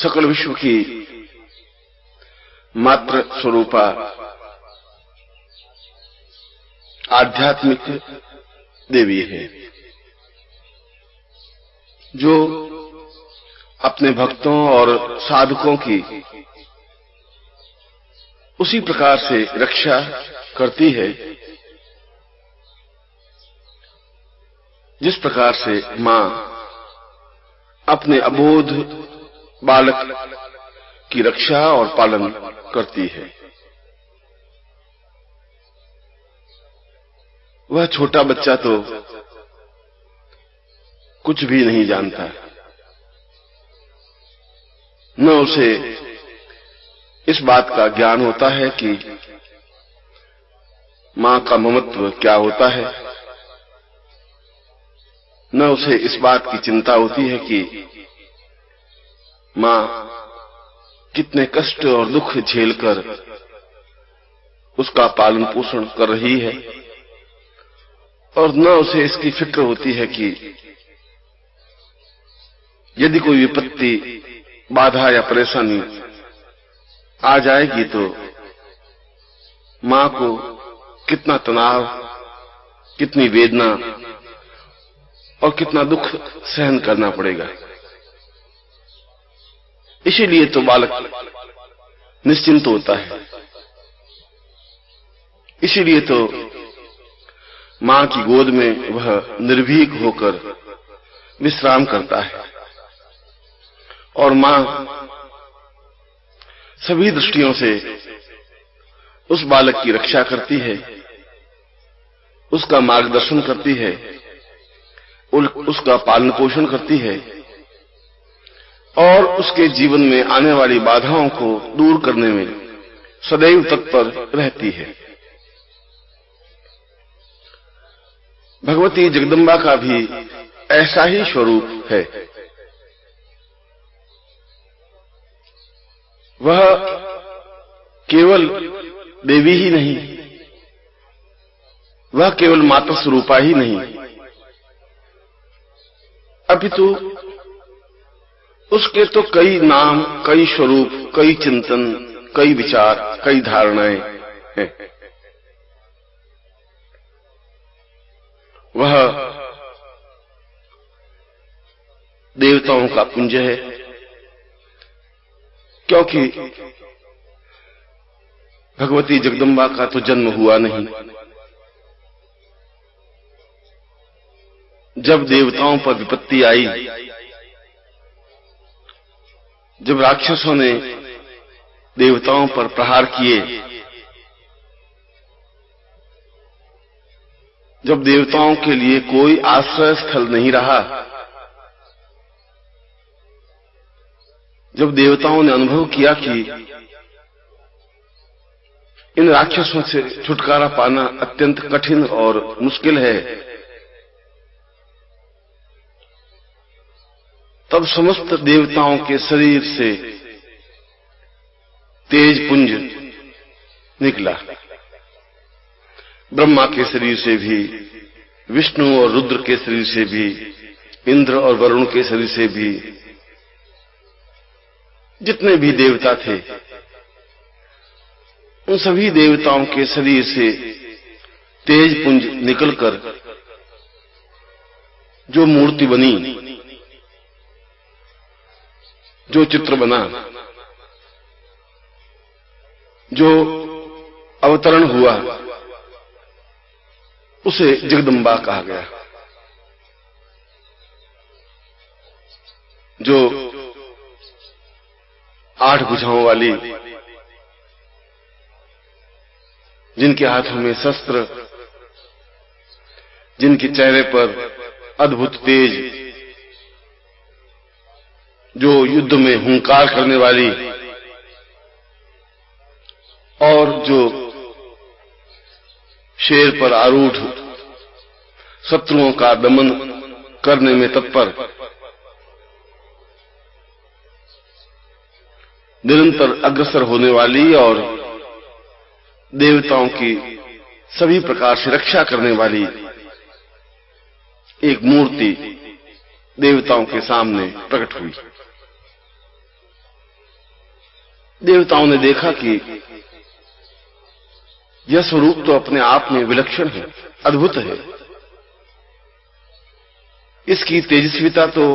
सकल विश्व की मात्र स्वरूपा आध्यात्मिक देवी है, जो अपने भक्तों और साधकों की उसी प्रकार से रक्षा करती है जिस प्रकार से मां अपने अबोध बालक की रक्षा और पालन करती है। वह छोटा बच्चा तो कुछ भी नहीं जानता, न उसे इस बात का ज्ञान होता है कि मां का ममत्व क्या होता है, न उसे इस बात की चिंता होती है कि मां कितने कष्ट और दुख झेलकर उसका पालन पोषण कर रही है, और न उसे इसकी फिक्र होती है कि यदि कोई विपत्ति, बाधा या परेशानी आ जाएगी तो मां को कितना तनाव, कितनी वेदना और कितना दुख सहन करना पड़ेगा। इसीलिए तो बालक निश्चिंत होता है, इसीलिए तो मां की गोद में वह निर्भीक होकर विश्राम करता है, और मां सभी दृष्टियों से उस बालक की रक्षा करती है, उसका मार्गदर्शन करती है, उसका पालन पोषण करती है, और उसके जीवन में आने वाली बाधाओं को दूर करने में सदैव तत्पर रहती है। भगवती जगदम्बा का भी ऐसा ही स्वरूप है। वह केवल देवी ही नहीं, वह केवल माता स्वरूपा ही नहीं, अपितु उसके तो कई नाम, कई स्वरूप, कई चिंतन, कई विचार, कई धारणाएं हैं। वह देवताओं का पुंज है, क्योंकि भगवती जगदम्बा का तो जन्म हुआ नहीं। जब देवताओं पर विपत्ति आई, जब राक्षसों ने देवताओं पर प्रहार किए, जब देवताओं के लिए कोई आश्रय स्थल नहीं रहा, जब देवताओं ने अनुभव किया कि इन राक्षसों से छुटकारा पाना अत्यंत कठिन और मुश्किल है, तब समस्त देवताओं के शरीर से तेज पुंज निकला। ब्रह्मा के शरीर से भी, विष्णु और रुद्र के शरीर से भी, इंद्र और वरुण के शरीर से भी, जितने भी देवता थे उन सभी देवताओं के शरीर से तेज पुंज निकलकर जो मूर्ति बनी, जो चित्र बना, जो अवतरण हुआ, उसे जगदम्बा कहा गया। जो 8 भुजाओं वाली, जिनके हाथों में शस्त्र, जिनके चेहरे पर अद्भुत तेज, जो युद्ध में हुंकार करने वाली, और जो शेर पर आरूढ़ शत्रुओं का दमन करने में तत्पर, निरंतर अग्रसर होने वाली और देवताओं की सभी प्रकार से रक्षा करने वाली एक मूर्ति देवताओं के सामने प्रकट हुई। देवताओं ने देखा कि यह स्वरूप तो अपने आप में विलक्षण है, अद्भुत है। इसकी तेजस्विता तो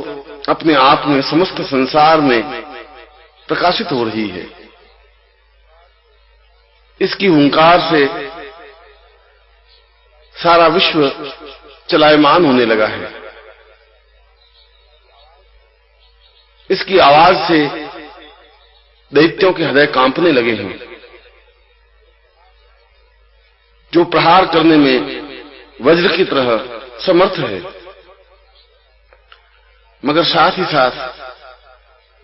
अपने आप में समस्त संसार में प्रकाशित हो रही है। इसकी हुंकार से सारा विश्व चलायमान होने लगा है। इसकी आवाज से दैत्यों के हृदय कांपने लगे हैं, जो प्रहार करने में वज्र की तरह समर्थ है, मगर साथ ही साथ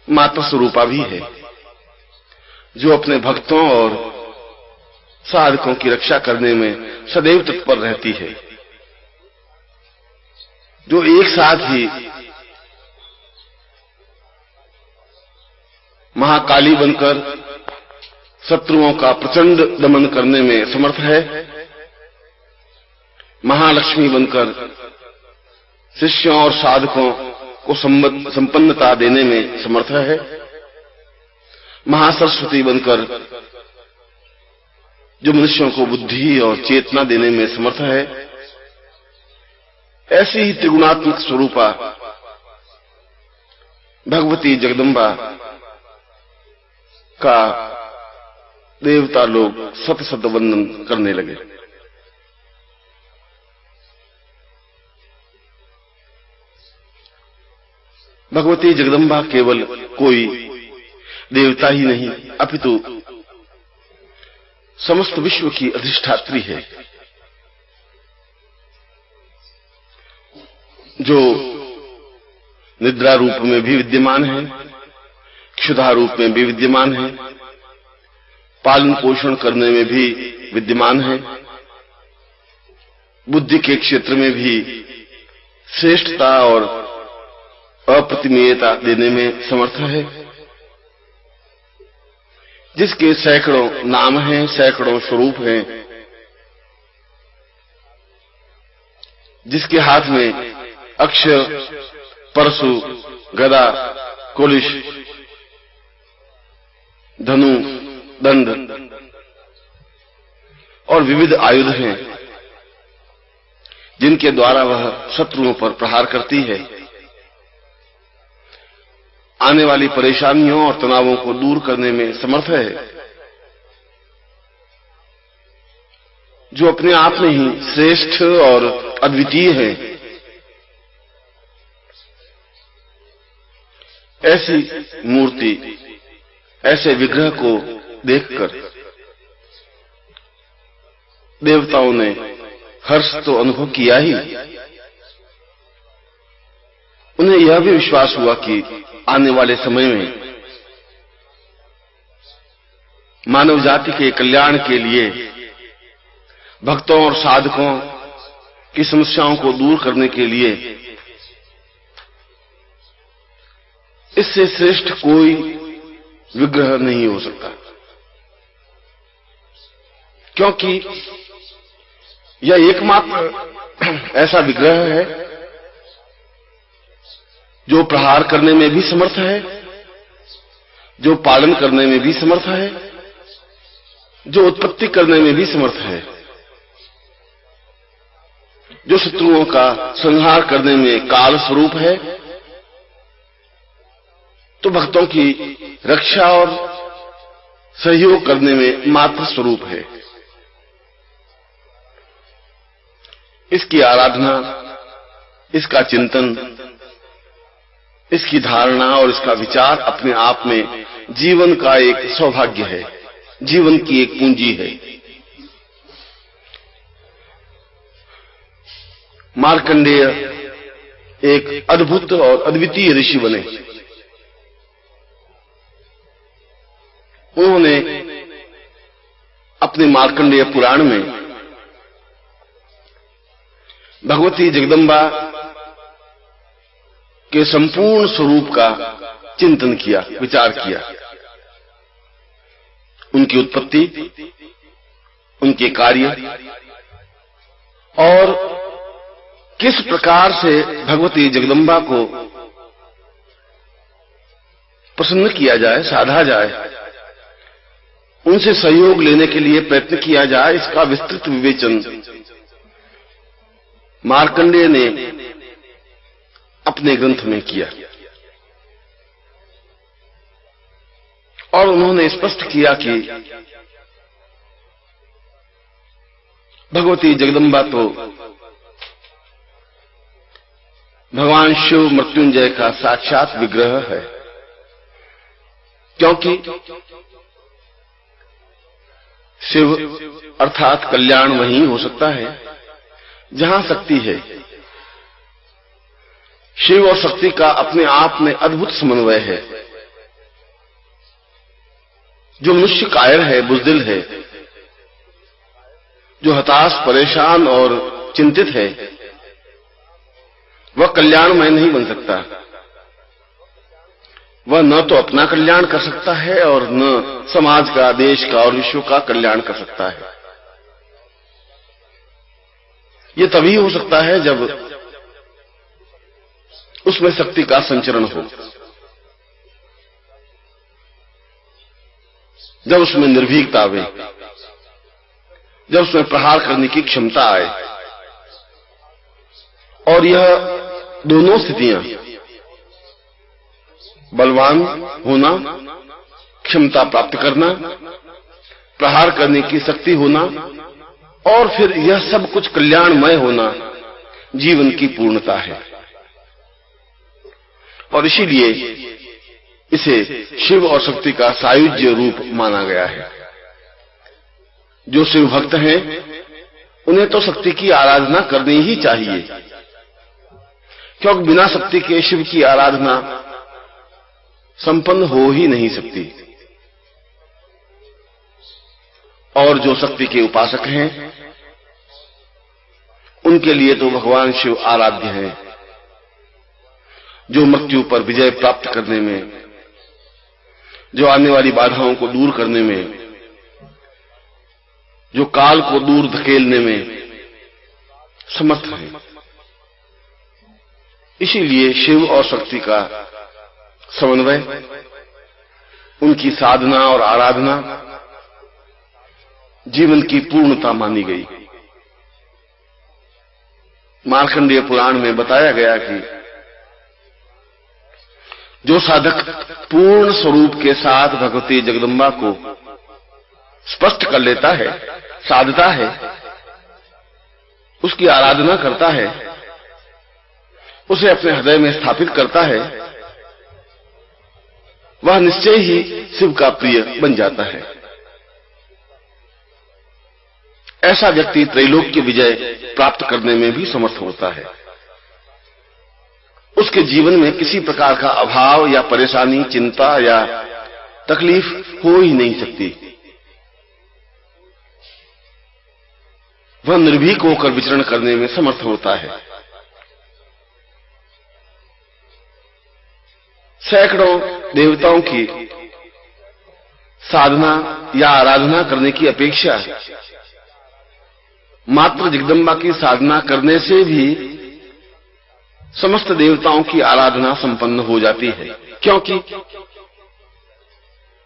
माता स्वरूपा भी है, जो अपने भक्तों और साधकों की रक्षा करने में सदैव तत्पर रहती है, जो एक साथ ही महाकाली बनकर शत्रुओं का प्रचंड दमन करने में समर्थ है, महालक्ष्मी बनकर शिष्यों और साधकों को संपन्नता देने में समर्थ है, महासरस्वती बनकर जो मनुष्यों को बुद्धि और चेतना देने में समर्थ है। ऐसी ही त्रिगुणात्मक स्वरूपा भगवती जगदम्बा का देवता लोग सत सत वंदन करने लगे। भगवती जगदम्बा केवल कोई देवता ही नहीं, अपितु समस्त विश्व की अधिष्ठात्री है, जो निद्रा रूप में भी विद्यमान है, क्षुधा रूप में भी विद्यमान है, पालन पोषण करने में भी विद्यमान है, बुद्धि के क्षेत्र में भी श्रेष्ठता और अप्रतिमेयता देने में समर्थ है, जिसके सैकड़ों नाम हैं, सैकड़ों स्वरूप हैं, जिसके हाथ में अक्षर, परशु, गदा, कुलिश, धनु, दंड और विविध आयुध हैं, जिनके द्वारा वह शत्रुओं पर प्रहार करती है, आने वाली परेशानियों और तनावों को दूर करने में समर्थ है, जो अपने आप में ही श्रेष्ठ और अद्वितीय है। ऐसी मूर्ति, ऐसे विग्रह को देखकर देवताओं ने हर्ष तो अनुभव किया ही, उन्हें यह भी विश्वास हुआ कि आने वाले समय में मानव जाति के कल्याण के लिए भक्तों और साधकों की समस्याओं को दूर करने के लिए इससे श्रेष्ठ कोई विग्रह नहीं हो सकता, क्योंकि यह एकमात्र ऐसा विग्रह है जो प्रहार करने में भी समर्थ है, जो पालन करने में भी समर्थ है, जो उत्पत्ति करने में भी समर्थ है, जो शत्रुओं का संहार करने में काल स्वरूप है, तो भक्तों की रक्षा और सहयोग करने में मात्र स्वरूप है। इसकी आराधना, इसका चिंतन, इसकी धारणा और इसका विचार अपने आप में जीवन का एक सौभाग्य है, जीवन की एक पूंजी है। मार्कंडेय एक अद्भुत और अद्वितीय ऋषि बने। उन्होंने अपने मार्कंडेय पुराण में भगवती जगदम्बा के संपूर्ण स्वरूप का चिंतन किया, विचार किया, उनकी उत्पत्ति, उनके कार्य और किस प्रकार से भगवती जगदम्बा को प्रसन्न किया जाए, साधा जाए, उनसे सहयोग लेने के लिए प्रयत्न किया जाए, इसका विस्तृत विवेचन मार्कंडेय ने अपने ग्रंथ में किया और उन्होंने स्पष्ट किया कि भगवती जगदम्बा तो भगवान शिव मृत्युंजय का साक्षात विग्रह है, क्योंकि शिव अर्थात कल्याण वहीं हो सकता है जहां शक्ति है। शिव और शक्ति का अपने आप में अद्भुत समन्वय है। जो मनुष्य कायर है, बुज़दिल है, जो हताश, परेशान और चिंतित है, वह कल्याणमय नहीं बन सकता। वह न तो अपना कल्याण कर सकता है और न समाज का, देश का और विश्व का कल्याण कर सकता है। यह तभी हो सकता है जब उसमें शक्ति का संचरण हो, जब उसमें निर्भीकता आवे, जब उसमें प्रहार करने की क्षमता आए। और यह दोनों स्थितियां, बलवान होना, क्षमता प्राप्त करना, प्रहार करने की शक्ति होना और फिर यह सब कुछ कल्याणमय होना, जीवन की पूर्णता है। और इसीलिए इसे शिव और शक्ति का सायुज्य रूप माना गया है। जो शिव भक्त हैं उन्हें तो शक्ति की आराधना करनी ही चाहिए, क्योंकि बिना शक्ति के शिव की आराधना संपन्न हो ही नहीं सकती। और जो शक्ति के उपासक हैं उनके लिए तो भगवान शिव आराध्य हैं, जो मृत्यु पर विजय प्राप्त करने में, जो आने वाली बाधाओं को दूर करने में, जो काल को दूर धकेलने में समर्थ है। इसीलिए शिव और शक्ति का समन्वय, उनकी साधना और आराधना जीवन की पूर्णता मानी गई। मार्कंडेय पुराण में बताया गया कि जो साधक पूर्ण स्वरूप के साथ भगवती जगदम्बा को स्पष्ट कर लेता है, साधता है, उसकी आराधना करता है, उसे अपने हृदय में स्थापित करता है, वह निश्चय ही शिव का प्रिय बन जाता है। ऐसा व्यक्ति त्रैलोक्य विजय प्राप्त करने में भी समर्थ होता है। उसके जीवन में किसी प्रकार का अभाव या परेशानी, चिंता या तकलीफ हो ही नहीं सकती। वह निर्भीक होकर विचरण करने में समर्थ होता है। सैकड़ों देवताओं की साधना या आराधना करने की अपेक्षा मात्र जगदम्बा की साधना करने से भी समस्त देवताओं की आराधना संपन्न हो जाती है, क्योंकि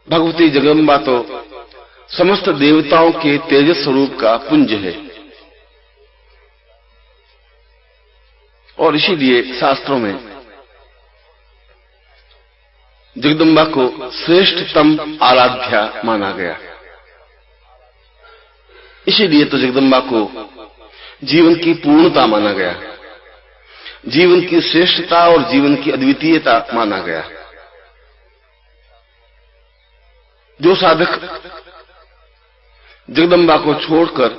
भगवती जगदम्बा तो समस्त देवताओं के तेजस स्वरूप का पुंज है। और इसीलिए शास्त्रों में जगदम्बा को श्रेष्ठतम आराध्या माना गया। इसीलिए तो जगदम्बा को जीवन की पूर्णता माना गया, जीवन की श्रेष्ठता और जीवन की अद्वितीयता माना गया। जो साधक जगदम्बा को छोड़कर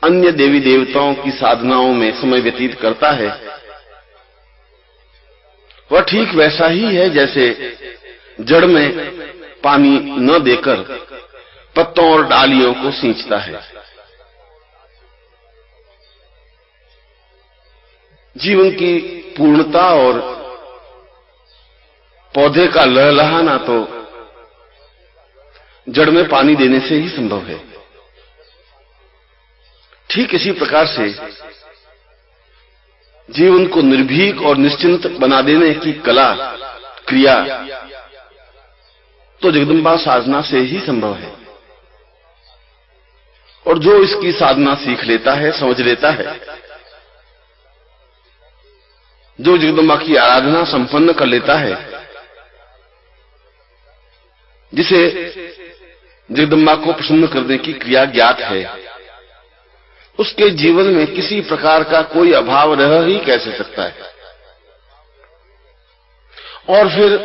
अन्य देवी देवताओं की साधनाओं में समय व्यतीत करता है, वह ठीक वैसा ही है जैसे जड़ में पानी न देकर पत्तों और डालियों को सींचता है। जीवन की पूर्णता और पौधे का लहलहाना तो जड़ में पानी देने से ही संभव है। ठीक इसी प्रकार से जीवन को निर्भीक और निश्चिंत बना देने की कला, क्रिया तो जगदम्बा साधना से ही संभव है। और जो इसकी साधना सीख लेता है, समझ लेता है, जो जगदम्बा की आराधना संपन्न कर लेता है, जिसे जगदम्बा को प्रसन्न करने की क्रिया ज्ञात है, उसके जीवन में किसी प्रकार का कोई अभाव रह ही कैसे सकता है। और फिर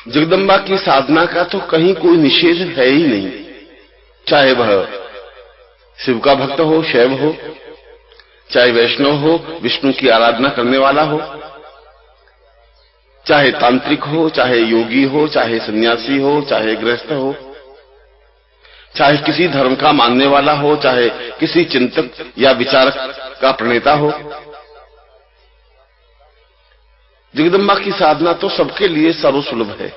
जगदम्बा की साधना का तो कहीं कोई निषेध है ही नहीं, चाहे वह शिव का भक्त हो, शैव हो, चाहे वैष्णव हो, विष्णु की आराधना करने वाला हो, चाहे तांत्रिक हो, चाहे योगी हो, चाहे सन्यासी हो, चाहे गृहस्थ हो, चाहे किसी धर्म का मानने वाला हो, चाहे किसी चिंतक या विचारक का प्रणेता हो। जगदम्बा की साधना तो सबके लिए सर्वसुलभ है।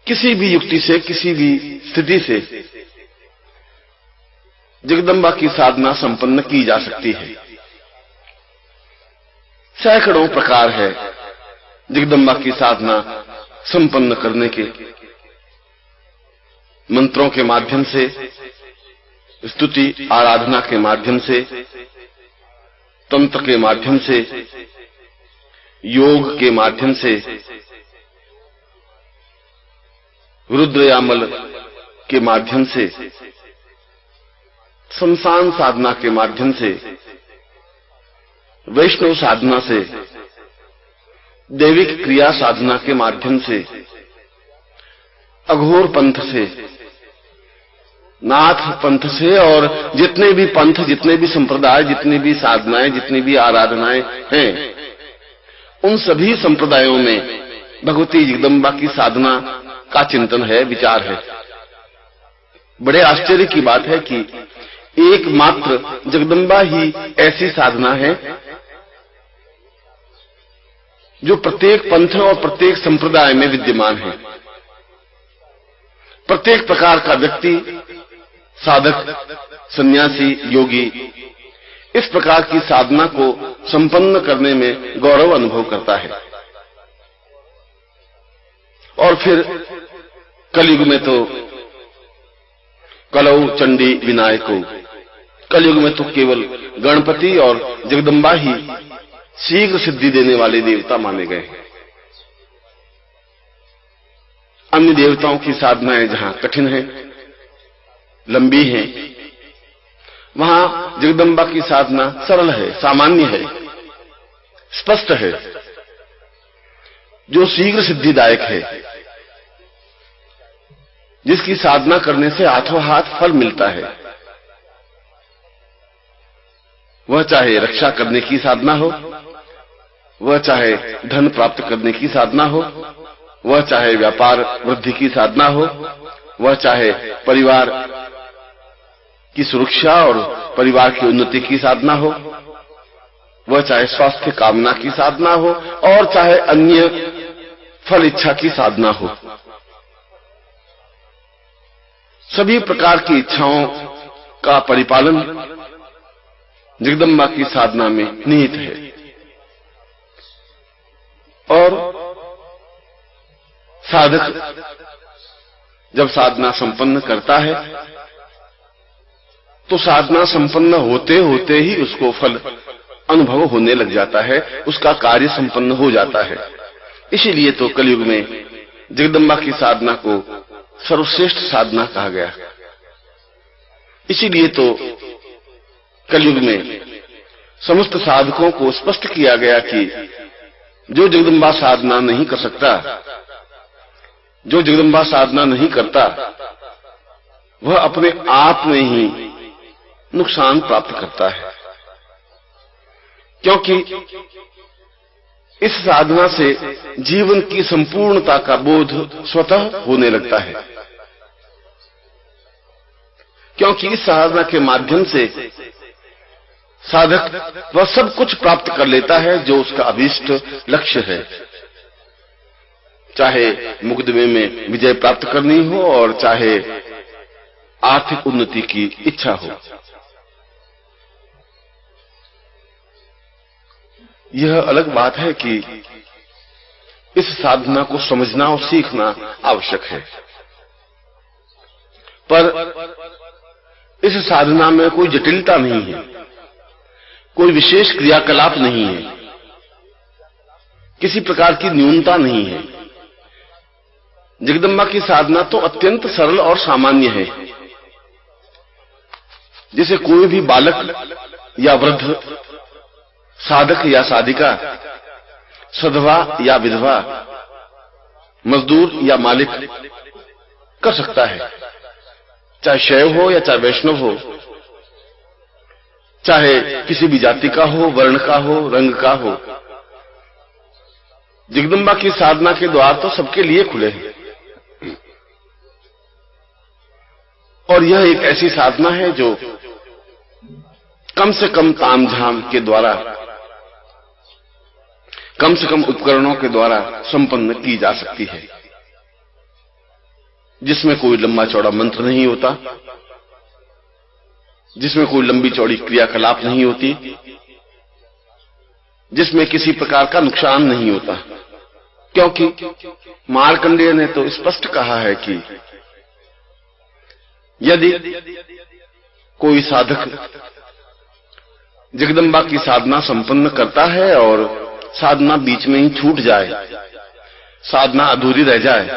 किसी भी युक्ति से, किसी भी स्थिति से जगदम्बा की साधना संपन्न की जा सकती है। सैकड़ों प्रकार है जगदम्बा की साधना संपन्न करने के। मंत्रों के माध्यम से, स्तुति आराधना के माध्यम से, तंत्र के माध्यम से, योग के माध्यम से, रुद्रयामल के माध्यम से, शमशान साधना के माध्यम से, वैष्णव साधना से, दैविक क्रिया साधना के माध्यम से, अघोर पंथ से, नाथ पंथ से, और जितने भी पंथ, जितने भी संप्रदाय, जितनी भी साधनाएं, जितनी भी आराधनाएं हैं, उन सभी संप्रदायों में भगवती जगदम्बा की साधना का चिंतन है, विचार है। बड़े आश्चर्य की बात है कि एकमात्र जगदम्बा ही ऐसी साधना है जो प्रत्येक पंथ और प्रत्येक संप्रदाय में विद्यमान है। प्रत्येक प्रकार का व्यक्ति, साधक, सन्यासी, योगी इस प्रकार की साधना को संपन्न करने में गौरव अनुभव करता है। और फिर कलयुग में तो कलौ चंडी विनायको, कलयुग में तो केवल गणपति और जगदम्बा ही शीघ्र सिद्धि देने वाले देवता माने गए हैं। अन्य देवताओं की साधनाएं जहां कठिन हैं, लंबी हैं, वहां जगदम्बा की साधना सरल है, सामान्य है, स्पष्ट है, जो शीघ्र सिद्धिदायक है, जिसकी साधना करने से हाथों हाथ फल मिलता है। वह चाहे रक्षा करने की साधना हो, वह चाहे धन प्राप्त करने की साधना हो, वह चाहे व्यापार वृद्धि की साधना हो, वह चाहे परिवार की सुरक्षा और परिवार की उन्नति की साधना हो, वह चाहे स्वास्थ्य कामना की साधना हो, और चाहे अन्य फल इच्छा की साधना हो। सभी प्रकार की इच्छाओं का परिपालन जगदम्बा की साधना में निहित है। और साधक जब साधना संपन्न करता है तो साधना संपन्न होते होते ही उसको फल अनुभव होने लग जाता है, उसका कार्य संपन्न हो जाता है। इसीलिए तो कलयुग में जगदम्बा की साधना को सर्वश्रेष्ठ साधना कहा गया। इसीलिए तो कलयुग में समस्त साधकों को स्पष्ट किया गया कि जो जगदम्बा साधना नहीं कर सकता, जो जगदम्बा साधना नहीं करता, वह अपने आप में ही नुकसान प्राप्त करता है। क्योंकि इस साधना से जीवन की संपूर्णता का बोध स्वतः होने लगता है। क्योंकि इस साधना के माध्यम से साधक वह सब कुछ प्राप्त कर लेता है जो उसका अभीष्ट लक्ष्य है, चाहे मुकदमे में विजय प्राप्त करनी हो और चाहे आर्थिक उन्नति की इच्छा हो। यह अलग बात है कि इस साधना को समझना और सीखना आवश्यक है। पर इस साधना में कोई जटिलता नहीं है, कोई विशेष क्रियाकलाप नहीं है, किसी प्रकार की न्यूनता नहीं है। जगदम्बा की साधना तो अत्यंत सरल और सामान्य है। जैसे कोई भी बालक या वृद्ध, साधक या साधिका, सधवा या विधवा, मजदूर या मालिक कर सकता है, चाहे शैव हो या चाहे वैष्णव हो, चाहे किसी भी जाति का हो, वर्ण का हो, रंग का हो। जगदम्बा की साधना के द्वार तो सबके लिए खुले हैं। और यह एक ऐसी साधना है जो कम से कम तामझाम के द्वारा, कम से कम उपकरणों के द्वारा संपन्न की जा सकती है, जिसमें कोई लंबा चौड़ा मंत्र नहीं होता, जिसमें कोई लंबी चौड़ी क्रियाकलाप नहीं होती, जिसमें किसी प्रकार का नुकसान नहीं होता। क्योंकि मार्कंडेय ने तो स्पष्ट कहा है कि यदि कोई साधक जगदम्बा की साधना संपन्न करता है और साधना बीच में ही छूट जाए, साधना अधूरी रह जाए,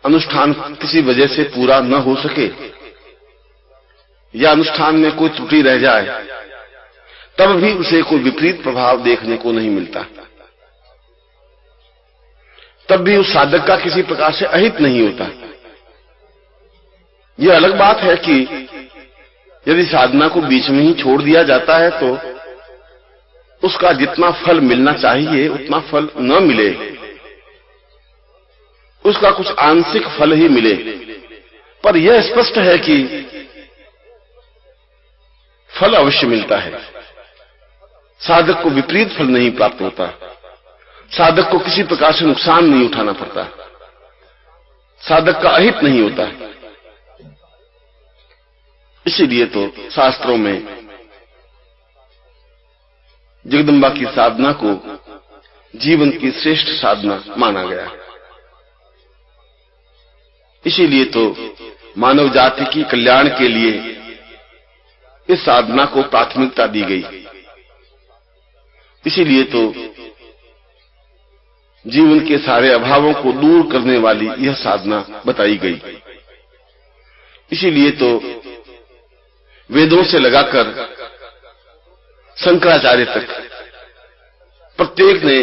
अनुष्ठान किसी वजह से पूरा न हो सके या अनुष्ठान में कोई त्रुटि रह जाए, तब भी उसे कोई विपरीत प्रभाव देखने को नहीं मिलता, तब भी उस साधक का किसी प्रकार से अहित नहीं होता। यह अलग बात है कि यदि साधना को बीच में ही छोड़ दिया जाता है तो उसका जितना फल मिलना चाहिए उतना फल न मिले, उसका कुछ आंशिक फल ही मिले। पर यह स्पष्ट है कि फल अवश्य मिलता है, साधक को विपरीत फल नहीं प्राप्त होता, साधक को किसी प्रकार से नुकसान नहीं उठाना पड़ता, साधक का अहित नहीं होता। इसीलिए तो शास्त्रों में जगदम्बा की साधना को जीवन की श्रेष्ठ साधना माना गया। इसीलिए तो मानव जाति की कल्याण के लिए इस साधना को प्राथमिकता दी गई। इसीलिए तो जीवन के सारे अभावों को दूर करने वाली यह साधना बताई गई। इसीलिए तो वेदों से लगाकर शंकराचार्य तक प्रत्येक ने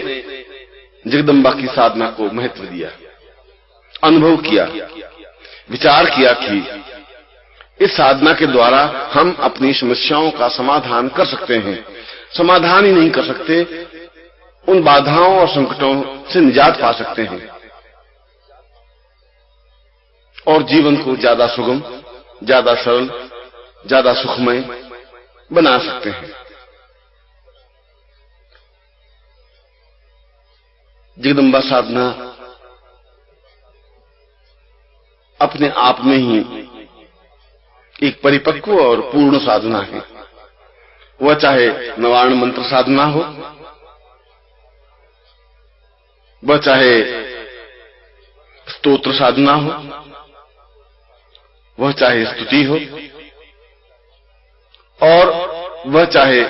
जगदम्बा की साधना को महत्व दिया, अनुभव किया, विचार किया कि इस साधना के द्वारा हम अपनी समस्याओं का समाधान कर सकते हैं। समाधान ही नहीं कर सकते, उन बाधाओं और संकटों से निजात पा सकते हैं और जीवन को ज्यादा सुगम, ज्यादा सरल, ज्यादा सुखमय बना सकते हैं। जगदम्बा साधना अपने आप में ही एक परिपक्व और पूर्ण साधना है। वह चाहे नवार्ण मंत्र साधना हो, वह चाहे स्तोत्र साधना हो, वह चाहे स्तुति हो, और वह चाहे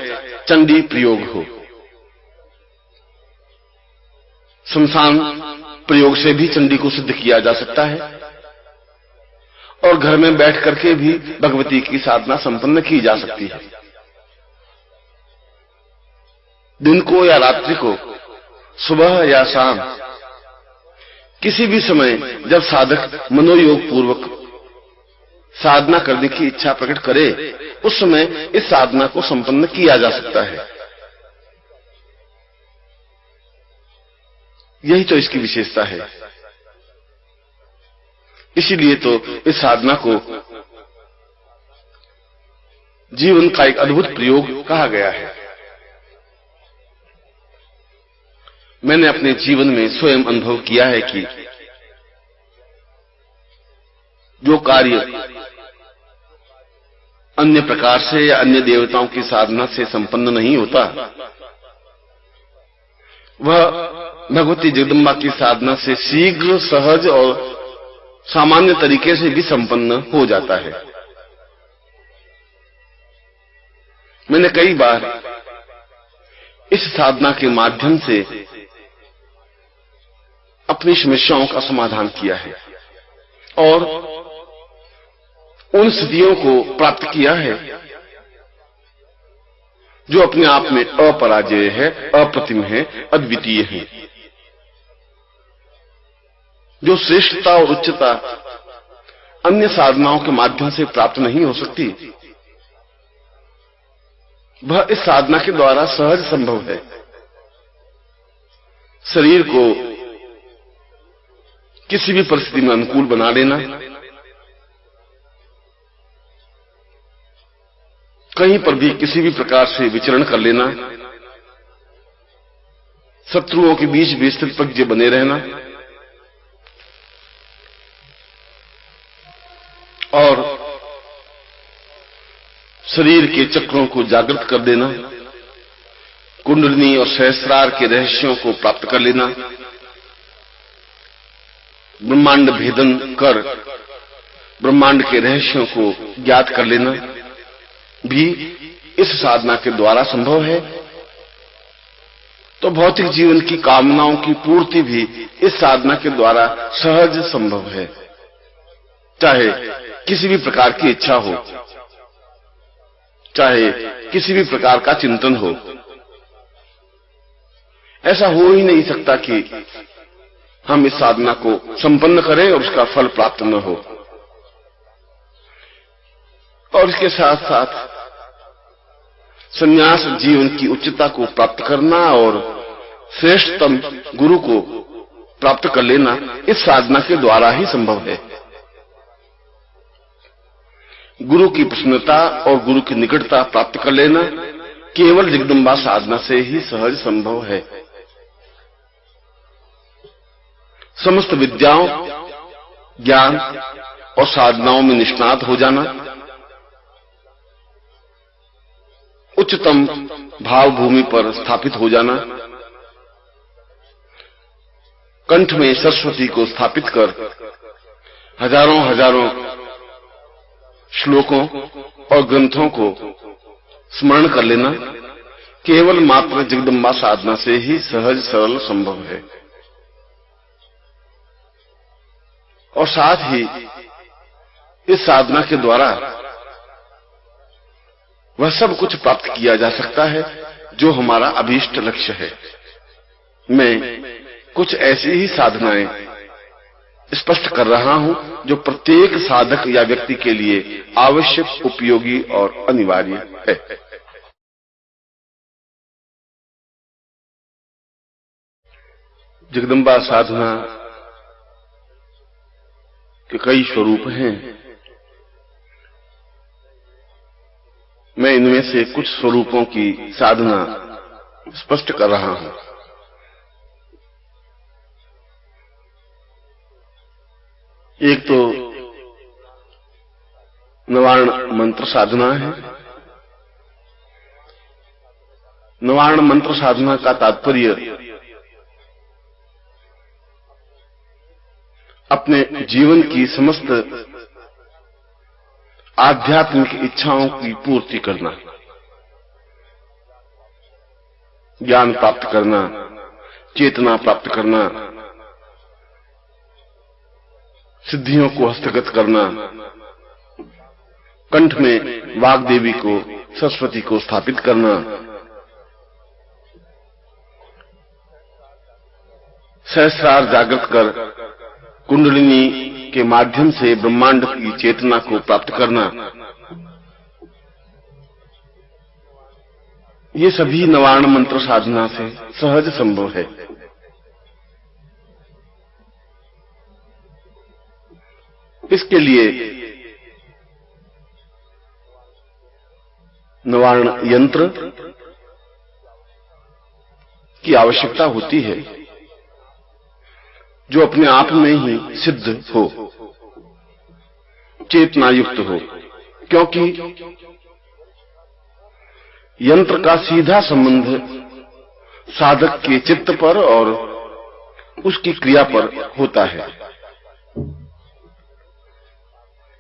चंडी प्रयोग हो। शमशान प्रयोग से भी चंडी को सिद्ध किया जा सकता है और घर में बैठ करके भी भगवती की साधना संपन्न की जा सकती है। दिन को या रात्रि को, सुबह या शाम, किसी भी समय जब साधक मनोयोग पूर्वक साधना करने की इच्छा प्रकट करे, उस समय इस साधना को संपन्न किया जा सकता है। यही तो इसकी विशेषता है। इसीलिए तो इस साधना को जीवन का एक अद्भुत प्रयोग कहा गया है। मैंने अपने जीवन में स्वयं अनुभव किया है कि जो कार्य अन्य प्रकार से या अन्य देवताओं की साधना से संपन्न नहीं होता, वह भगवती जगदम्बा की साधना से शीघ्र, सहज और सामान्य तरीके से भी संपन्न हो जाता है। मैंने कई बार इस साधना के माध्यम से अपनी समस्याओं का समाधान किया है और उन सिद्धियों को प्राप्त किया है जो अपने आप में अपराजेय है, अप्रतिम है, अद्वितीय है, जो श्रेष्ठता और उच्चता अन्य साधनाओं के माध्यम से प्राप्त नहीं हो सकती, वह इस साधना के द्वारा सहज संभव है। शरीर को किसी भी परिस्थिति में अनुकूल बना लेना, कहीं पर भी किसी भी प्रकार से विचरण कर लेना, शत्रुओं के बीच भी स्थितप्रज्ञ बने रहना और शरीर के चक्रों को जागृत कर देना, कुंडलिनी और सहस्रार के रहस्यों को प्राप्त कर लेना, ब्रह्मांड भेदन कर ब्रह्मांड के रहस्यों को ज्ञात कर लेना भी इस साधना के द्वारा संभव है। तो भौतिक जीवन की कामनाओं की पूर्ति भी इस साधना के द्वारा सहज संभव है, चाहे किसी भी प्रकार की इच्छा हो, चाहे किसी भी प्रकार का चिंतन हो। ऐसा हो ही नहीं सकता कि हम इस साधना को संपन्न करें और उसका फल प्राप्त न हो। और इसके साथ साथ संन्यास जीवन की उच्चता को प्राप्त करना और श्रेष्ठतम गुरु को प्राप्त कर लेना इस साधना के द्वारा ही संभव है। गुरु की प्रसन्नता और गुरु की निकटता प्राप्त कर लेना केवल जगदम्बा साधना से ही सहज संभव है। समस्त विद्याओं, ज्ञान और साधनाओं में निष्णात हो जाना, उच्चतम भाव भूमि पर स्थापित हो जाना, कंठ में सरस्वती को स्थापित कर हजारों हजारों श्लोकों और ग्रंथों को स्मरण कर लेना केवल मात्र जगदम्बा साधना से ही सहज सरल संभव है। और साथ ही इस साधना के द्वारा वह सब कुछ प्राप्त किया जा सकता है जो हमारा अभीष्ट लक्ष्य है। मैं कुछ ऐसी ही साधनाएं स्पष्ट कर रहा हूं जो प्रत्येक साधक या व्यक्ति के लिए आवश्यक, उपयोगी और अनिवार्य है। जगदम्बा साधना के कई स्वरूप हैं। मैं इनमें से कुछ स्वरूपों की साधना स्पष्ट कर रहा हूं। एक तो नवार्ण मंत्र साधना है। नवार्ण मंत्र साधना का तात्पर्य अपने जीवन की समस्त आध्यात्मिक इच्छाओं की पूर्ति करना, ज्ञान प्राप्त करना, चेतना प्राप्त करना, सिद्धियों को हस्तगत करना, कंठ में वाग्देवी को, सरस्वती को स्थापित करना, सहस्रार जागृत कर कुंडलिनी के माध्यम से ब्रह्मांड की चेतना को प्राप्त करना, ये सभी नवार्ण मंत्र साधना से सहज संभव है। इसके लिए नवार्ण यंत्र की आवश्यकता होती है जो अपने आप में ही सिद्ध हो, चेतना युक्त हो, क्योंकि यंत्र का सीधा संबंध साधक के चित्त पर और उसकी क्रिया पर होता है।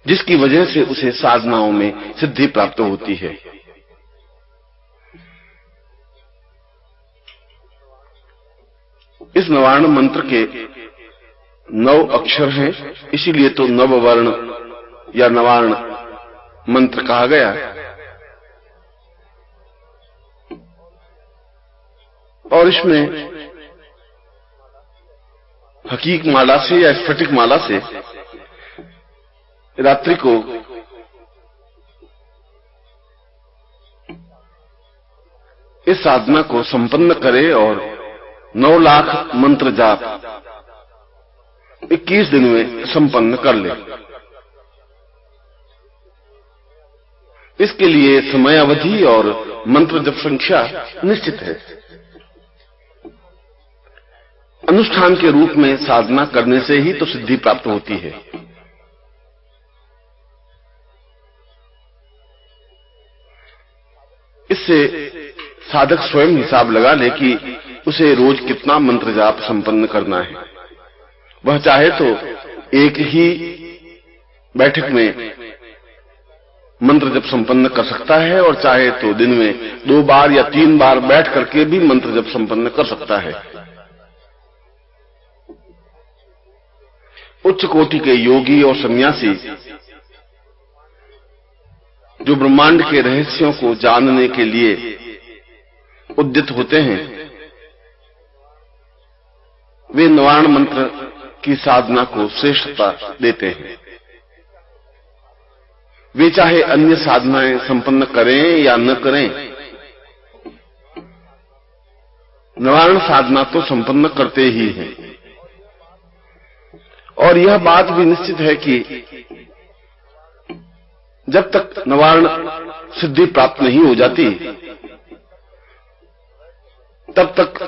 जिसकी वजह से उसे साधनाओं में सिद्धि प्राप्त होती है। इस नवार्ण मंत्र के 9 अक्षर हैं, इसीलिए तो नववर्ण या नवार्ण मंत्र कहा गया। और इसमें हकीक माला से या स्फटिक माला से रात्रि को इस साधना को संपन्न करे और 9 लाख मंत्र जाप 21 दिन में संपन्न कर ले। इसके लिए समय अवधि और मंत्र जप संख्या निश्चित है। अनुष्ठान के रूप में साधना करने से ही तो सिद्धि प्राप्त होती है। इससे साधक स्वयं हिसाब लगा ले कि उसे रोज कितना मंत्र जाप संपन्न करना है। वह चाहे तो एक ही बैठक में मंत्र जप संपन्न कर सकता है और चाहे तो दिन में 2 बार या 3 बार बैठ करके भी मंत्र जप संपन्न कर सकता है। उच्च कोटि के योगी और सन्यासी जो ब्रह्मांड के रहस्यों को जानने के लिए उद्यत होते हैं, वे नवार्ण मंत्र की साधना को श्रेष्ठता देते हैं। वे चाहे अन्य साधनाएं संपन्न करें या न करें, नवार्ण साधना तो संपन्न करते ही हैं। और यह बात भी निश्चित है कि जब तक नवार्ण सिद्धि प्राप्त नहीं हो जाती, तब तक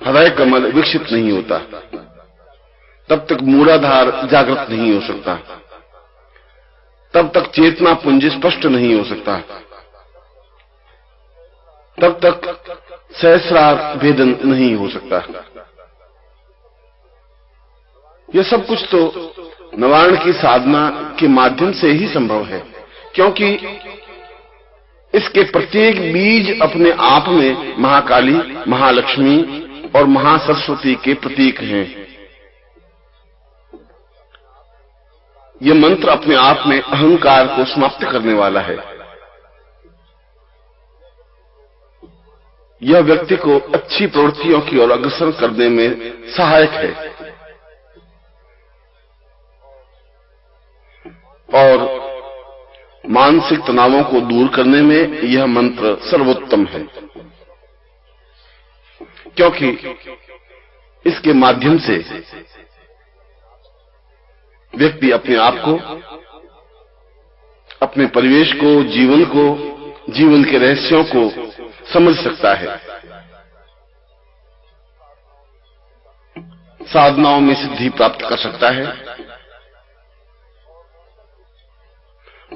हृदय कमल विकसित नहीं होता, तब तक मूलाधार जागृत नहीं हो सकता, तब तक चेतना पुंज स्पष्ट नहीं हो सकता, तब तक सहस्रार भेदन नहीं हो सकता। यह सब कुछ तो नवार्ण की साधना के माध्यम से ही संभव है, क्योंकि इसके प्रत्येक बीज अपने आप में महाकाली, महालक्ष्मी और महासरस्वती के प्रतीक हैं। यह मंत्र अपने आप में अहंकार को समाप्त करने वाला है। यह व्यक्ति को अच्छी प्रवृत्तियों की ओर अग्रसर करने में सहायक है और मानसिक तनावों को दूर करने में यह मंत्र सर्वोत्तम है, क्योंकि इसके माध्यम से व्यक्ति अपने आप को, अपने परिवेश को, जीवन के रहस्यों को समझ सकता है, साधनाओं में सिद्धि प्राप्त कर सकता है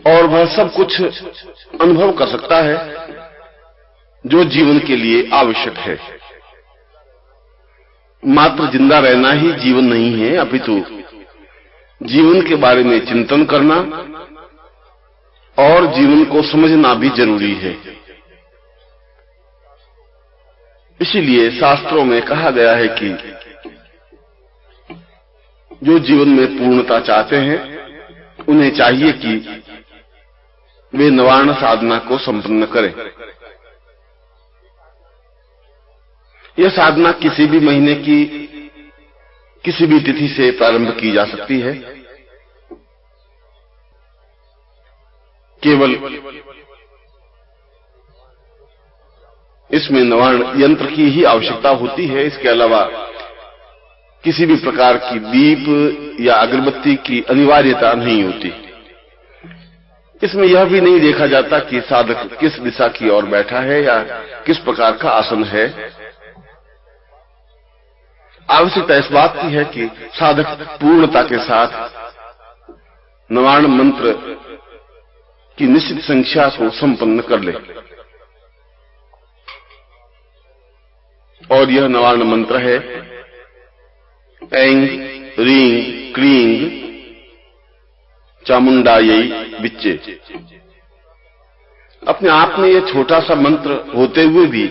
और वह सब कुछ अनुभव कर सकता है जो जीवन के लिए आवश्यक है। मात्र जिंदा रहना ही जीवन नहीं है, अपितु जीवन के बारे में चिंतन करना और जीवन को समझना भी जरूरी है। इसीलिए शास्त्रों में कहा गया है कि जो जीवन में पूर्णता चाहते हैं, उन्हें चाहिए कि वे नवार्ण साधना को संपन्न करें। यह साधना किसी भी महीने की किसी भी तिथि से प्रारंभ की जा सकती है। केवल इसमें नवार्ण यंत्र की ही आवश्यकता होती है। इसके अलावा किसी भी प्रकार की दीप या अगरबत्ती की अनिवार्यता नहीं होती। इसमें यह भी नहीं देखा जाता कि साधक किस दिशा की ओर बैठा है या किस प्रकार का आसन है। आवश्यकता इस बात की है कि साधक पूर्णता के साथ नवार्ण मंत्र की निश्चित संख्या को संपन्न कर ले। और यह नवार्ण मंत्र है ऐं ह्रीं क्लीं चामुंडायै विच्चे। अपने आप में यह छोटा सा मंत्र होते हुए भी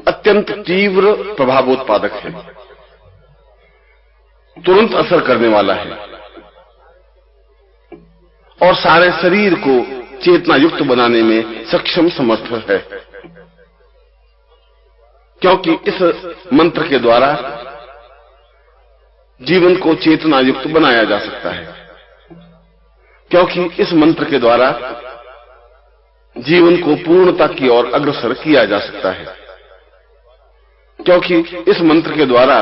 अत्यंत तीव्र प्रभावोत्पादक है, तुरंत असर करने वाला है और सारे शरीर को चेतना युक्त बनाने में सक्षम समर्थ है, क्योंकि इस मंत्र के द्वारा जीवन को चेतना युक्त बनाया जा सकता है, क्योंकि इस मंत्र के द्वारा जीवन को पूर्णता की ओर अग्रसर किया जा सकता है, क्योंकि इस मंत्र के द्वारा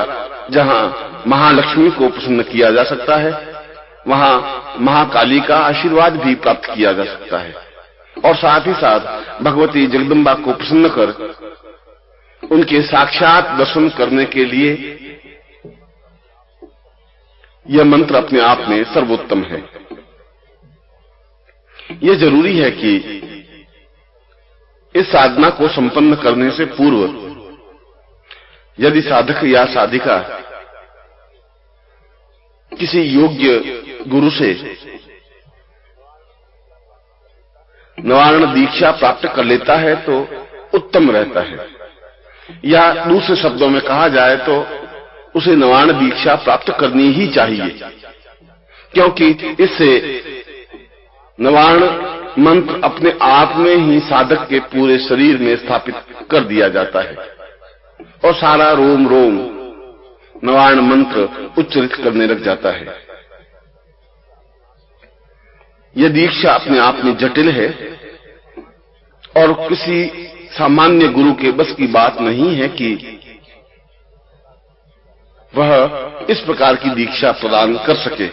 जहां महालक्ष्मी को प्रसन्न किया जा सकता है, वहां महाकाली का आशीर्वाद भी प्राप्त किया जा सकता है और साथ ही साथ भगवती जगदम्बा को प्रसन्न कर उनके साक्षात दर्शन करने के लिए यह मंत्र अपने आप में सर्वोत्तम है। यह जरूरी है कि इस साधना को संपन्न करने से पूर्व यदि साधक या साधिका किसी योग्य गुरु से निवारण दीक्षा प्राप्त कर लेता है तो उत्तम रहता है, या दूसरे शब्दों में कहा जाए तो उसे निवारण दीक्षा प्राप्त करनी ही चाहिए, क्योंकि इससे निवारण मंत्र अपने आप में ही साधक के पूरे शरीर में स्थापित कर दिया जाता है और सारा रोम रोम निवारण मंत्र उच्चरित करने लग जाता है। यह दीक्षा अपने आप में जटिल है और किसी सामान्य गुरु के बस की बात नहीं है कि वह इस प्रकार की दीक्षा प्रदान कर सके।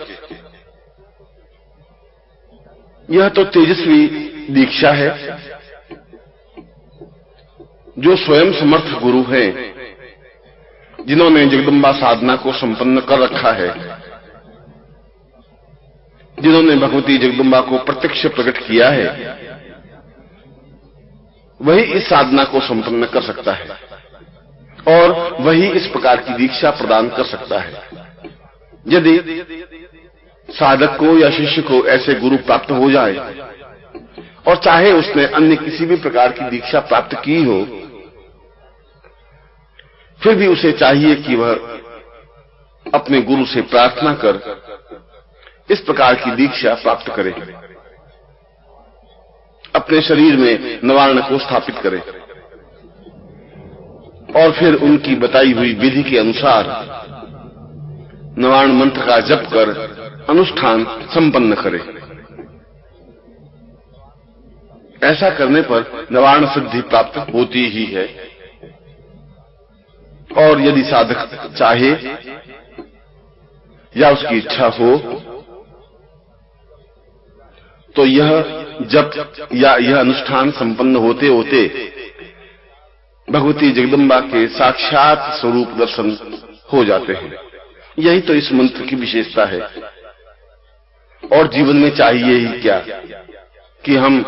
यह तो तेजस्वी दीक्षा है जो स्वयं समर्थ गुरु हैं, जिन्होंने जगदम्बा साधना को संपन्न कर रखा है, जिन्होंने भगवती जगदम्बा को प्रत्यक्ष प्रकट किया है, वही इस साधना को संपन्न कर सकता है और वही इस प्रकार की दीक्षा प्रदान कर सकता है। यदि साधक को या शिष्य को ऐसे गुरु प्राप्त हो जाए और चाहे उसने अन्य किसी भी प्रकार की दीक्षा प्राप्त की हो, फिर भी उसे चाहिए कि वह अपने गुरु से प्रार्थना कर इस प्रकार की दीक्षा प्राप्त करे, अपने शरीर में निवारण को स्थापित करे और फिर उनकी बताई हुई विधि के अनुसार निवारण मंत्र का जप कर अनुष्ठान संपन्न करे। ऐसा करने पर निवारण सिद्धि प्राप्त होती ही है और यदि साधक चाहे या उसकी इच्छा हो तो यह जप या यह अनुष्ठान संपन्न होते होते भगवती जगदम्बा के साक्षात स्वरूप दर्शन हो जाते हैं। यही तो इस मंत्र की विशेषता है और जीवन में चाहिए ही क्या कि हम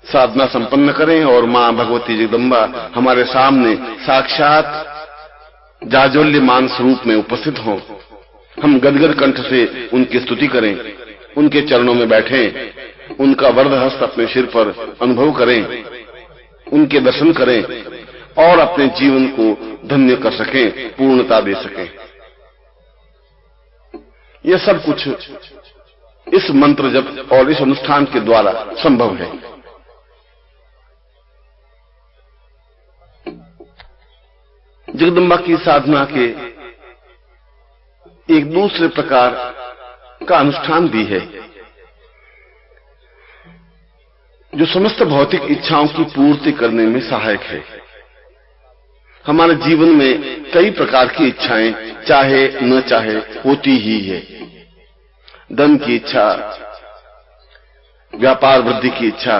साधना संपन्न करें और मां भगवती जगदम्बा हमारे सामने साक्षात जाज्वल्यमान स्वरूप में उपस्थित हों। हम गदगद कंठ से उनकी स्तुति करें, उनके चरणों में बैठें, उनका वरद हस्त अपने सिर पर अनुभव करें, उनके दर्शन करें और अपने जीवन को धन्य कर सकें, पूर्णता दे सकें। यह सब कुछ इस मंत्र जप और इस अनुष्ठान के द्वारा संभव है। जगदम्बा की साधना के एक दूसरे प्रकार का अनुष्ठान भी है जो समस्त भौतिक इच्छाओं की पूर्ति करने में सहायक है। हमारे जीवन में कई प्रकार की इच्छाएं चाहे न चाहे होती ही है। धन की इच्छा, व्यापार वृद्धि की इच्छा,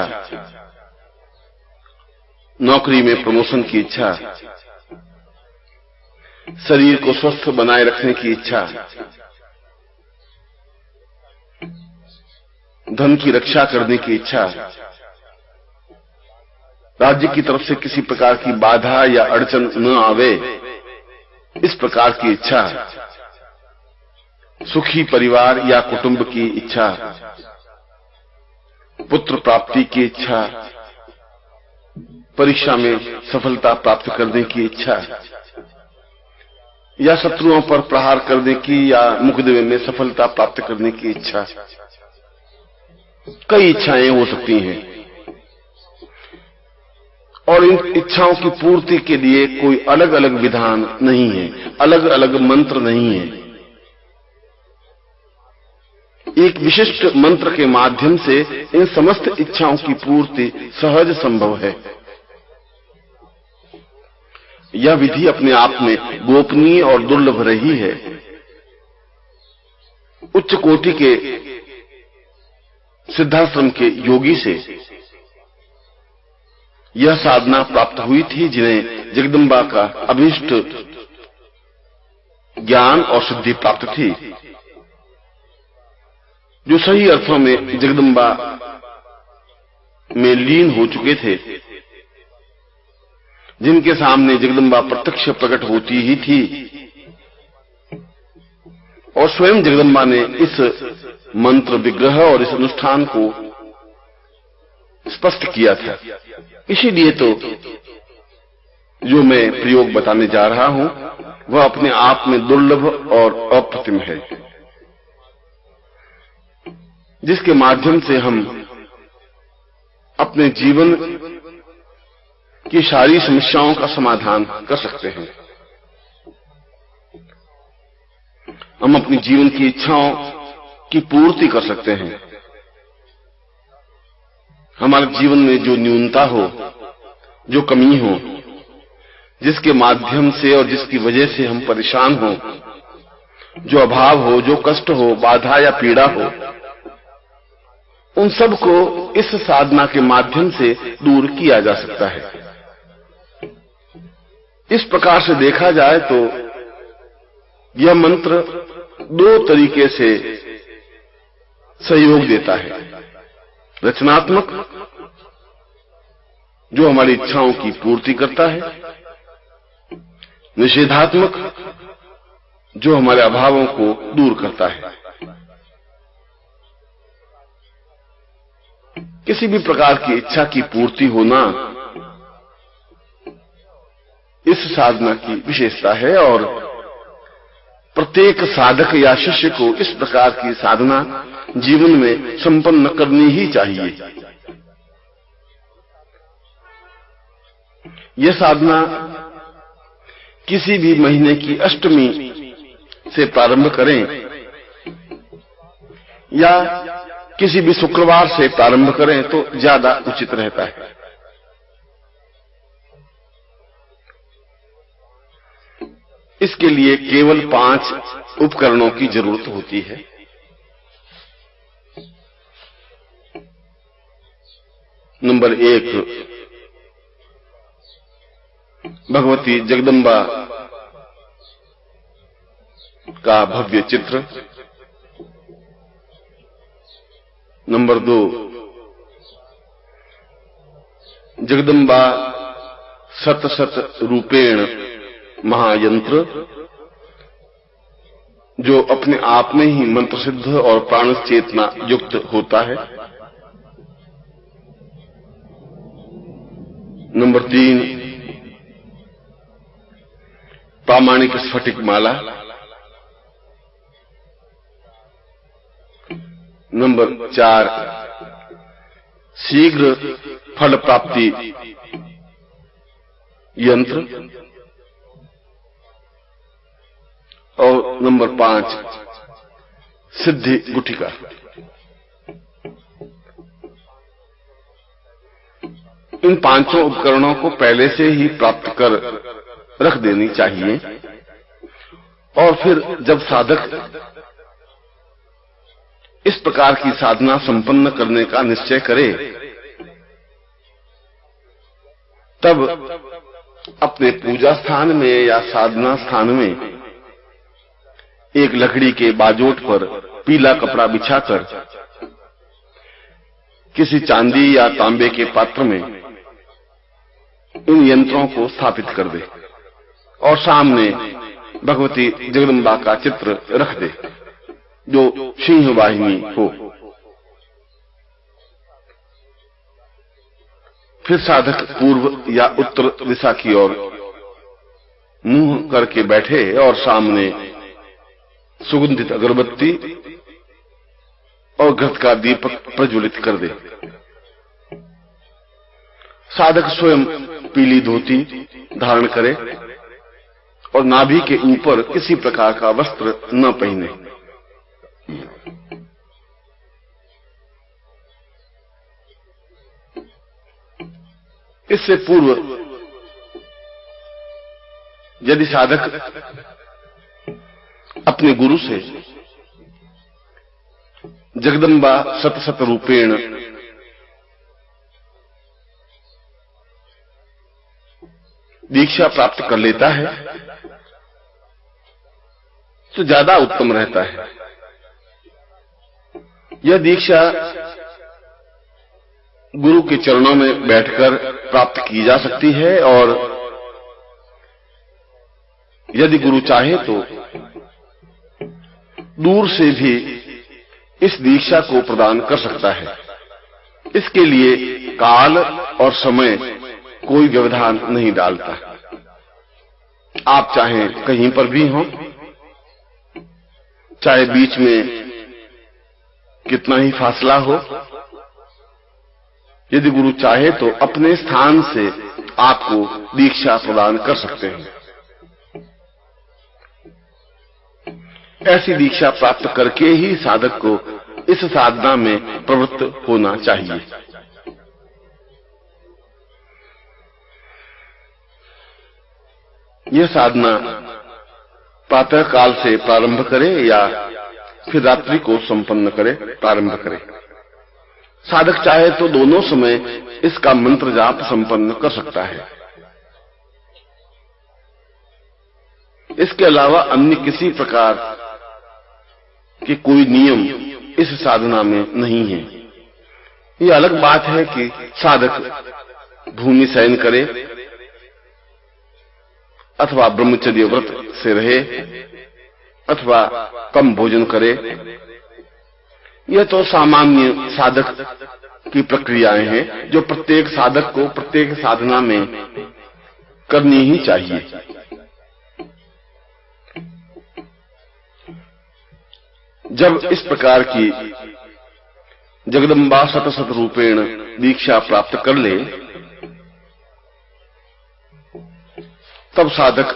नौकरी में प्रमोशन की इच्छा, शरीर को स्वस्थ बनाए रखने की इच्छा, धन की रक्षा करने की इच्छा, राज्य की तरफ से किसी प्रकार की बाधा या अड़चन न आवे, इस प्रकार की इच्छा, सुखी परिवार या कुटुंब की इच्छा, पुत्र प्राप्ति की इच्छा, परीक्षा में सफलता प्राप्त करने की इच्छा, या शत्रुओं पर प्रहार करने की या मुकदमे में सफलता प्राप्त करने की इच्छा, कई इच्छाएं हो सकती हैं। और इन इच्छाओं की पूर्ति के लिए कोई अलग अलग विधान नहीं है, अलग अलग मंत्र नहीं है। एक विशिष्ट मंत्र के माध्यम से इन समस्त इच्छाओं की पूर्ति सहज संभव है। यह विधि अपने आप में गोपनीय और दुर्लभ रही है। उच्च कोटि के सिद्धाश्रम के योगी से यह साधना प्राप्त हुई थी, जिन्हें जगदम्बा का अभीष्ट ज्ञान और सिद्धि प्राप्त थी, जो सही अर्थों में जगदम्बा में लीन हो चुके थे, जिनके सामने जगदम्बा प्रत्यक्ष प्रकट होती ही थी। और स्वयं जगदम्बा ने इस मंत्र विग्रह और इस अनुष्ठान को स्पष्ट किया था। इसीलिए तो जो मैं प्रयोग बताने जा रहा हूं वह अपने आप में दुर्लभ और अप्रतिम है, जिसके माध्यम से हम अपने जीवन की सारी समस्याओं का समाधान कर सकते हैं। हम अपने जीवन की इच्छाओं की पूर्ति कर सकते हैं। हमारे जीवन में जो न्यूनता हो, जो कमी हो, जिसके माध्यम से और जिसकी वजह से हम परेशान हो, जो अभाव हो, जो कष्ट हो, बाधा या पीड़ा हो, उन सब को इस साधना के माध्यम से दूर किया जा सकता है। इस प्रकार से देखा जाए तो यह मंत्र दो तरीके से सहयोग देता है। रचनात्मक, जो हमारी इच्छाओं की पूर्ति करता है, निषेधात्मक, जो हमारे अभावों को दूर करता है। किसी भी प्रकार की इच्छा की पूर्ति होना इस साधना की विशेषता है, और प्रत्येक साधक या शिष्य को इस प्रकार की साधना जीवन में संपन्न करनी ही चाहिए। यह साधना किसी भी महीने की अष्टमी से प्रारंभ करें या किसी भी शुक्रवार से प्रारंभ करें तो ज्यादा उचित रहता है। इसके लिए केवल 5 उपकरणों की जरूरत होती है। नंबर 1, भगवती जगदम्बा का भव्य चित्र। नंबर 2, जगदम्बा सत सत रूपेण महायंत्र, जो अपने आप में ही मंत्र सिद्ध और प्राण चेतना युक्त होता है। नंबर 3, प्रामाणिक स्फटिक माला। नंबर 4, शीघ्र फल प्राप्ति यंत्र। और नंबर 5, सिद्धि गुटिका। इन 5 उपकरणों को पहले से ही प्राप्त कर रख देनी चाहिए, और फिर जब साधक इस प्रकार की साधना संपन्न करने का निश्चय करे, तब अपने पूजा स्थान में या साधना स्थान में एक लकड़ी के बाजोट पर पीला कपड़ा बिछाकर किसी चांदी या तांबे के पात्र में इन यंत्रों को स्थापित कर दे और सामने भगवती जगदम्बा का चित्र रख दे। जो सिंह वाहिनी हो। फिर साधक पूर्व या उत्तर दिशा की ओर मुंह करके बैठे और सामने सुगंधित अगरबत्ती और घृत का दीपक प्रज्वलित कर दे। साधक स्वयं पीली धोती धारण करे और नाभि के ऊपर किसी प्रकार का वस्त्र न पहने। इससे पूर्व यदि साधक अपने गुरु से जगदम्बा सत सत रूपेण दीक्षा प्राप्त कर लेता है तो ज्यादा उत्तम रहता है। यह दीक्षा गुरु के चरणों में बैठकर प्राप्त की जा सकती है और यदि गुरु चाहे तो दूर से भी इस दीक्षा को प्रदान कर सकता है। इसके लिए काल और समय कोई व्यवधान नहीं डालता। आप चाहें कहीं पर भी हों, चाहे बीच में कितना ही फासला हो, यदि गुरु चाहे तो अपने स्थान से आपको दीक्षा प्रदान कर सकते हैं। ऐसी दीक्षा प्राप्त करके ही साधक को इस साधना में प्रवृत्त होना चाहिए। यह साधना प्रातः काल से प्रारंभ करे या फिर रात्रि को संपन्न करे प्रारंभ करे। साधक चाहे तो दोनों समय इसका मंत्र जाप संपन्न कर सकता है। इसके अलावा अन्य किसी प्रकार के कोई नियम इस साधना में नहीं है। यह अलग बात है कि साधक भूमि शयन करे अथवा ब्रह्मचर्य व्रत से रहे अथवा कम भोजन करे। यह तो सामान्य साधक की प्रक्रियाएं हैं जो प्रत्येक साधक को प्रत्येक साधना में करनी ही चाहिए। जब इस प्रकार की जगदम्बा सत सत रूपेण दीक्षा प्राप्त कर ले तब साधक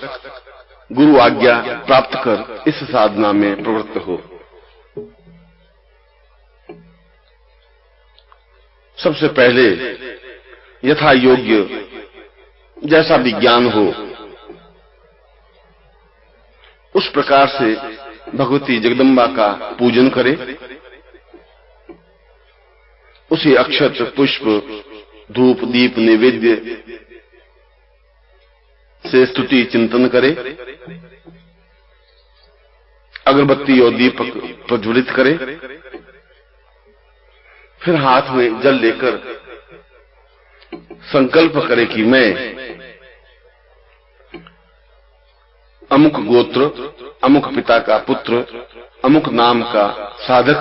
गुरु आज्ञा प्राप्त कर इस साधना में प्रवृत्त हो। सबसे पहले यथा योग्य जैसा विज्ञान हो उस प्रकार से भगवती जगदम्बा का पूजन करे। उसे अक्षत पुष्प धूप दीप नैवेद्य से स्तुति चिंतन करे। अगरबत्ती और दीपक प्रज्वलित करे। फिर हाथ में जल लेकर संकल्प करे कि मैं अमुक गोत्र अमुक पिता का पुत्र अमुक नाम का साधक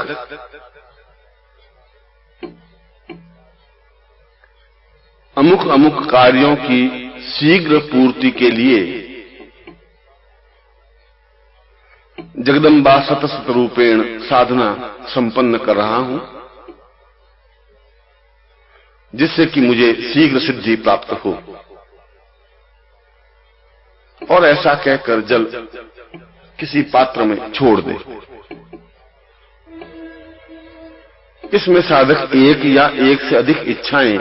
अमुक अमुक कार्यों की शीघ्र पूर्ति के लिए जगदम्बा सत सत रूपेण साधना संपन्न कर रहा हूं जिससे कि मुझे शीघ्र सिद्धि प्राप्त हो। और ऐसा कहकर जल किसी पात्र में छोड़ दे। इसमें साधक एक या एक से अधिक इच्छाएं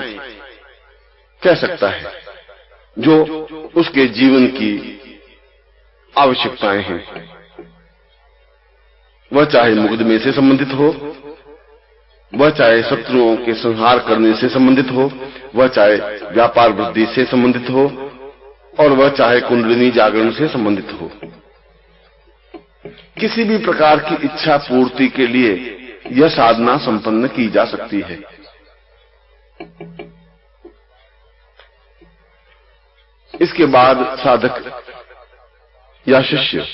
कह सकता है जो उसके जीवन की आवश्यकताएं हैं। वह चाहे मुकदमे से संबंधित हो, वह चाहे शत्रुओं के संहार करने से संबंधित हो, वह चाहे व्यापार वृद्धि से संबंधित हो और वह चाहे कुंडलिनी जागरण से संबंधित हो। किसी भी प्रकार की इच्छा पूर्ति के लिए यह साधना संपन्न की जा सकती है। इसके बाद साधक या शिष्य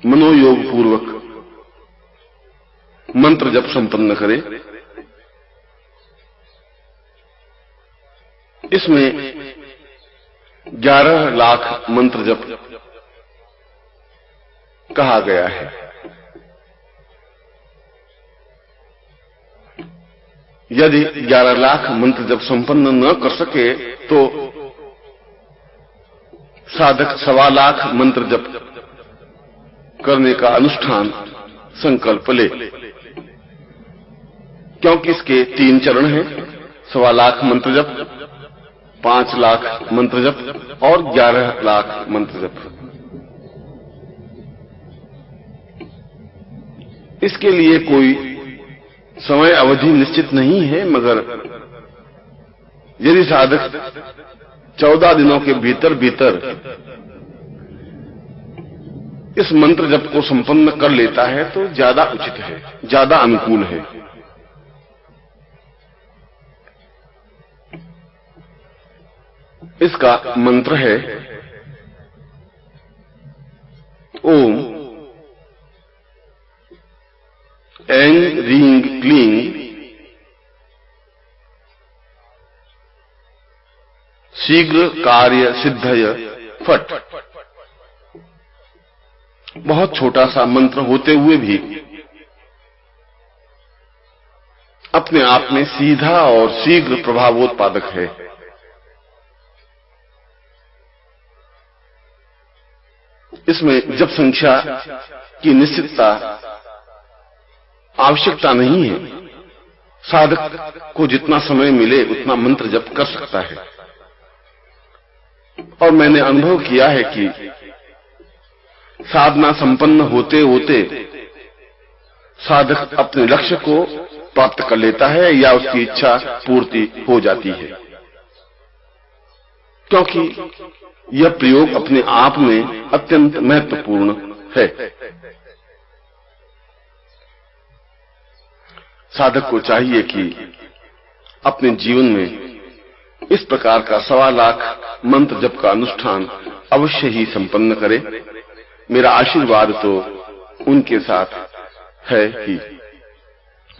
मनोयोग पूर्वक मंत्र जप संपन्न करे। इसमें 11 लाख मंत्र जप कहा गया है। यदि 11 लाख मंत्र जप संपन्न न कर सके तो साधक 1.25 लाख मंत्र जप करने का अनुष्ठान संकल्प ले, क्योंकि इसके 3 चरण हैं, 1.25 लाख मंत्र जप, 5 लाख मंत्र जप और 11 लाख मंत्र जप। इसके लिए कोई समय अवधि निश्चित नहीं है, मगर यदि साधक 14 दिनों के भीतर भीतर इस मंत्र जप को संपन्न कर लेता है तो ज्यादा उचित है, ज्यादा अनुकूल है। इसका मंत्र है ओम ऐं ह्रीं क्लीं शीघ्र कार्य सिद्धय फट। बहुत छोटा सा मंत्र होते हुए भी अपने आप में सीधा और शीघ्र प्रभावोत्पादक है। इसमें जप संख्या की निश्चितता आवश्यकता नहीं है। साधक को जितना समय मिले उतना मंत्र जप कर सकता है। और मैंने अनुभव किया है कि साधना संपन्न होते होते साधक अपने लक्ष्य को प्राप्त कर लेता है या उसकी इच्छा पूर्ति हो जाती है, क्योंकि यह प्रयोग अपने आप में अत्यंत महत्वपूर्ण है। साधक को चाहिए कि अपने जीवन में इस प्रकार का 1.25 लाख मंत्र जप का अनुष्ठान अवश्य ही संपन्न करे। मेरा आशीर्वाद तो उनके साथ है ही।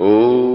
ओम।